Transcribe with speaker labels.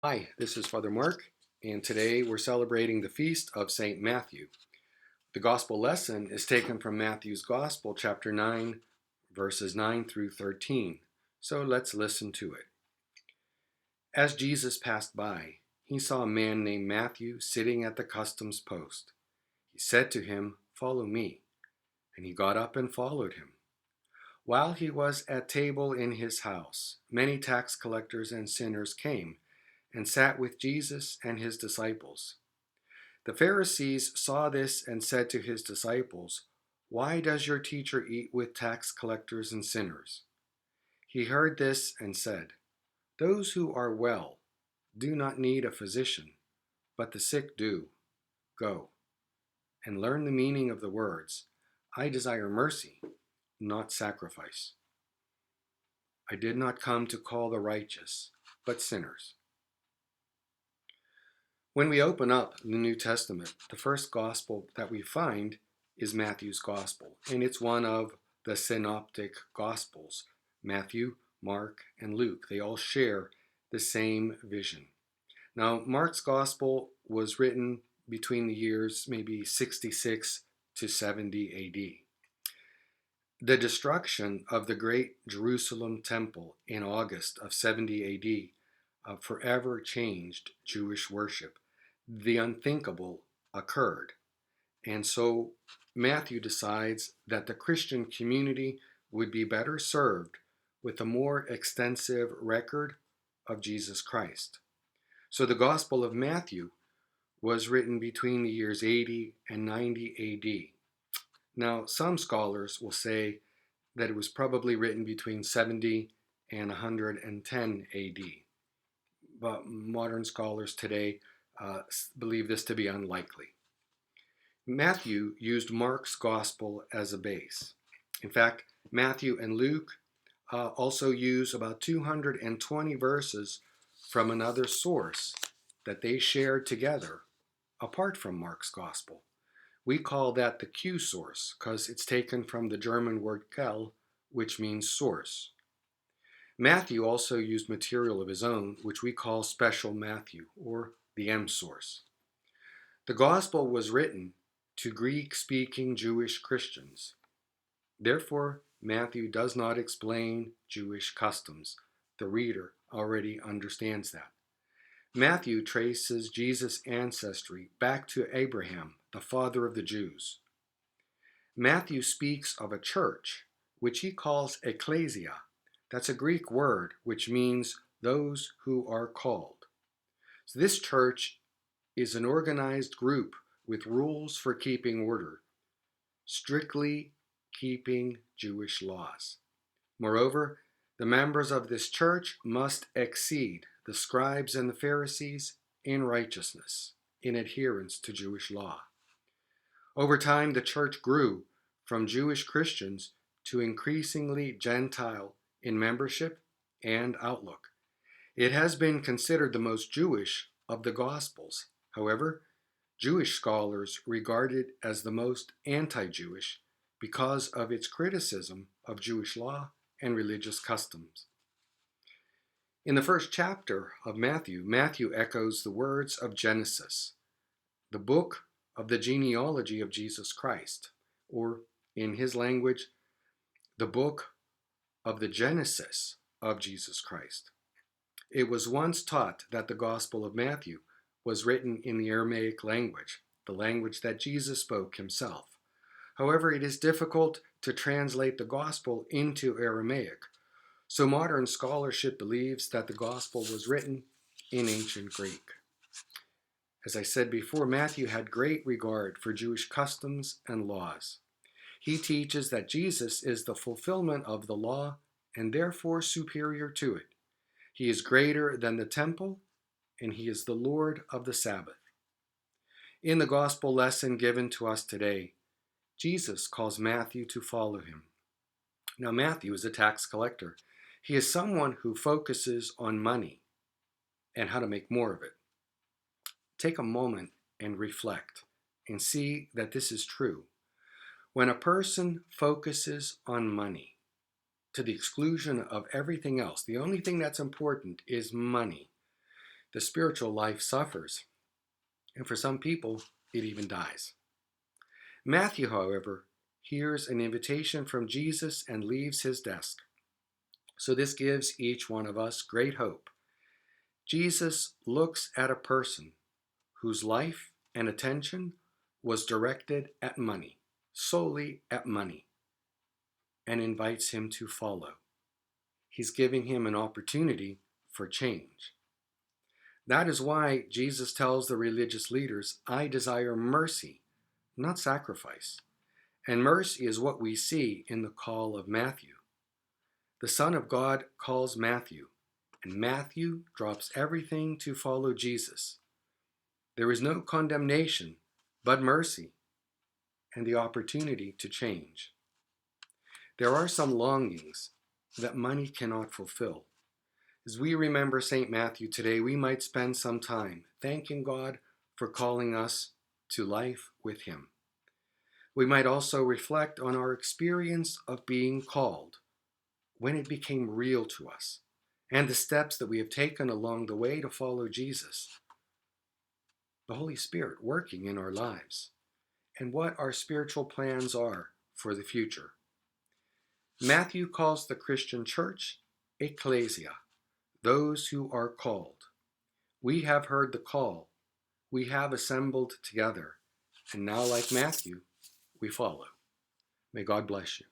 Speaker 1: Hi, this is Father Mark, and today we're celebrating the feast of St. Matthew. The gospel lesson is taken from Matthew's Gospel, chapter 9, verses 9 through 13. So let's listen to it. As Jesus passed by, he saw a man named Matthew sitting at the customs post. He said to him, "Follow me." And he got up and followed him. While he was at table in his house, many tax collectors and sinners came and sat with Jesus and his disciples. The Pharisees saw this and said to his disciples, "Why does your teacher eat with tax collectors and sinners?" He heard this and said, "Those who are well do not need a physician, but the sick do. Go and learn the meaning of the words, 'I desire mercy, not sacrifice.' I did not come to call the righteous, but sinners." When we open up the New Testament, the first gospel that we find is Matthew's gospel, and it's one of the synoptic gospels. Matthew, Mark, and Luke, they all share the same vision. Now, Mark's gospel was written between the years maybe 66 to 70 AD. The destruction of the great Jerusalem temple in August of 70 AD forever changed Jewish worship. The unthinkable occurred. And so Matthew decides that the Christian community would be better served with a more extensive record of Jesus Christ. So the Gospel of Matthew was written between the years 80 and 90 AD. Now, some scholars will say that it was probably written between 70 and 110 AD. But modern scholars today believe this to be unlikely. Matthew used Mark's gospel as a base. In fact, Matthew and Luke also use about 220 verses from another source that they shared together apart from Mark's gospel. We call that the Q source because it's taken from the German word Quell, which means source. Matthew also used material of his own, which we call Special Matthew, or the M source. The Gospel was written to Greek-speaking Jewish Christians. Therefore, Matthew does not explain Jewish customs. The reader already understands that. Matthew traces Jesus' ancestry back to Abraham, the father of the Jews. Matthew speaks of a church, which he calls ecclesia. That's a Greek word which means those who are called. So this church is an organized group with rules for keeping order, strictly keeping Jewish laws. Moreover, the members of this church must exceed the scribes and the Pharisees in righteousness, in adherence to Jewish law. Over time, the church grew from Jewish Christians to increasingly Gentile in membership and outlook. It has been considered the most Jewish of the Gospels. However, Jewish scholars regard it as the most anti-Jewish because of its criticism of Jewish law and religious customs. In the first chapter of Matthew, Matthew echoes the words of Genesis, the book of the genealogy of Jesus Christ, or in his language, the book of the Genesis of Jesus Christ. It was once taught that the Gospel of Matthew was written in the Aramaic language, the language that Jesus spoke himself. However, it is difficult to translate the Gospel into Aramaic, so modern scholarship believes that the Gospel was written in ancient Greek. As I said before, Matthew had great regard for Jewish customs and laws. He teaches that Jesus is the fulfillment of the law and therefore superior to it. He is greater than the temple, and he is the Lord of the Sabbath. In the gospel lesson given to us today, Jesus calls Matthew to follow him. Now, Matthew is a tax collector. He is someone who focuses on money and how to make more of it. Take a moment and reflect and see that this is true. When a person focuses on money to the exclusion of everything else, the only thing that's important is money, the spiritual life suffers, and for some people, it even dies. Matthew, however, hears an invitation from Jesus and leaves his desk. So this gives each one of us great hope. Jesus looks at a person whose life and attention was directed at money, solely at money, and invites him to follow. He's giving him an opportunity for change. That is why Jesus tells the religious leaders, I desire mercy, not sacrifice. And mercy is what we see in the call of Matthew. The Son of God calls Matthew, and Matthew drops everything to follow Jesus. There is no condemnation, but mercy and the opportunity to change. There are some longings that money cannot fulfill. As we remember St. Matthew today, we might spend some time thanking God for calling us to life with him. We might also reflect on our experience of being called, when it became real to us, and the steps that we have taken along the way to follow Jesus, the Holy Spirit working in our lives, and what our spiritual plans are for the future. Matthew calls the Christian church ecclesia, those who are called. We have heard the call. We have assembled together. And now, like Matthew, we follow. May God bless you.